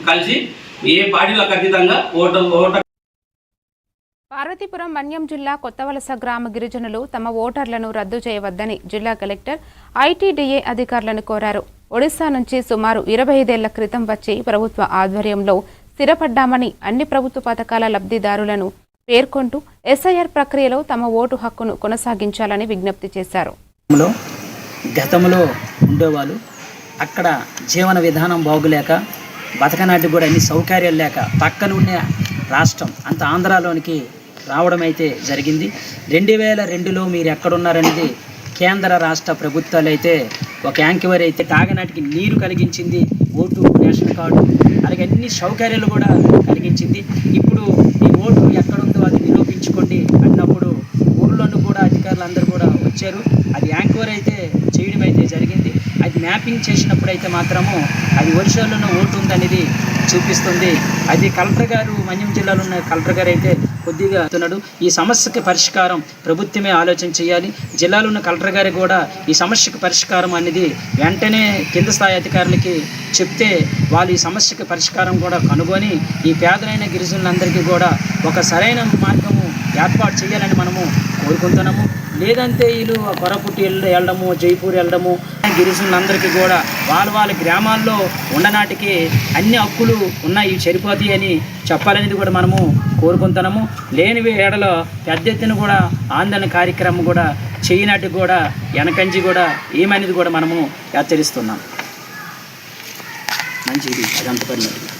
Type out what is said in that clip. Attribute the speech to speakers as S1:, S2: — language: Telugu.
S1: కలిసి ఏ పార్టీలకు అతీతంగా ఓటర్
S2: పార్వతీపురం మన్యం జిల్లా కొత్తవలస గ్రామ గిరిజనులు తమ ఓటర్లను రద్దు చేయవద్దని జిల్లా కలెక్టర్ ఐటీడీఏ అధికారులను కోరారు. ఒడిశా నుంచి సుమారు 25 ఏళ్ల క్రితం వచ్చి ప్రభుత్వ ఆధ్వర్యంలో స్థిరపడ్డామని అన్ని ప్రభుత్వ పథకాల లబ్ధిదారులను పేర్కొంటూ ఎస్ఐఆర్ ప్రక్రియలో తమ ఓటు హక్కును కొనసాగించాలని విజ్ఞప్తి చేశారు.
S3: గతంలో ఉండేవాళ్ళు అక్కడ జీవన విధానం బాగులేక బతకనాటికి కూడా అన్ని సౌకర్యాలు లేక పక్కన ఉన్న రాష్ట్రం అంత ఆంధ్రాలోనికి రావడం అయితే జరిగింది. 2002లో మీరు ఎక్కడున్నారనేది కేంద్ర రాష్ట్ర ప్రభుత్వాలు అయితే ఒక యాంకివర్ అయితే తాగనాటికి నీరు కలిగించింది, ఓటు రేషన్ కార్డు అలాగే అన్ని సౌకర్యాలు కూడా కలిగించింది. ఇప్పుడు మీ ఓటు ఎక్కడుందో అది నిరూపించుకోండి అన్నప్పుడు ఊళ్ళోనూ కూడా అధికారులు అందరూ కూడా వచ్చారు. అది యాంకివర్ అయితే చేయడం అయితే జరిగింది. అది మ్యాపింగ్ చేసినప్పుడు అయితే మాత్రము అది ఒరిజినల్లో ఓటు ఉందనేది చూపిస్తుంది. అది కలెక్టర్ గారు మన్యం జిల్లాలో ఉన్న కలెక్టర్ గారు అయితే కొద్దిగా చెప్తున్నాడు. ఈ సమస్యకి పరిష్కారం ప్రభుత్వమే ఆలోచన చేయాలి. జిల్లాలో ఉన్న కలెక్టర్ గారు కూడా ఈ సమస్యకి పరిష్కారం అనేది వెంటనే కింద స్థాయి అధికారులకి చెప్తే వాళ్ళు ఈ సమస్యకి పరిష్కారం కూడా కనుగొని ఈ పేదలైన గిరిజనులందరికీ కూడా ఒక సరైన మార్గము ఏర్పాటు చేయాలని మనము కోరుకుంటున్నాము. లేదంటే వీళ్ళు కొరపుట్టి వెళ్ళడము, జైపూర్ వెళ్ళడము, గిరిజనులందరికీ కూడా వాళ్ళ గ్రామాల్లో ఉండనాటికి అన్ని హక్కులు ఉన్నాయి, సరిపోతాయి అని చెప్పాలనేది కూడా మనము కోరుకుంటున్నాము. లేని ఏడలో పెద్ద ఎత్తున కూడా ఆందోళన కార్యక్రమం కూడా చేయనాటి కూడా వెనకంచి కూడా ఏమనేది కూడా మనము హెచ్చరిస్తున్నాం. మంచిది అదంత పడినట్టు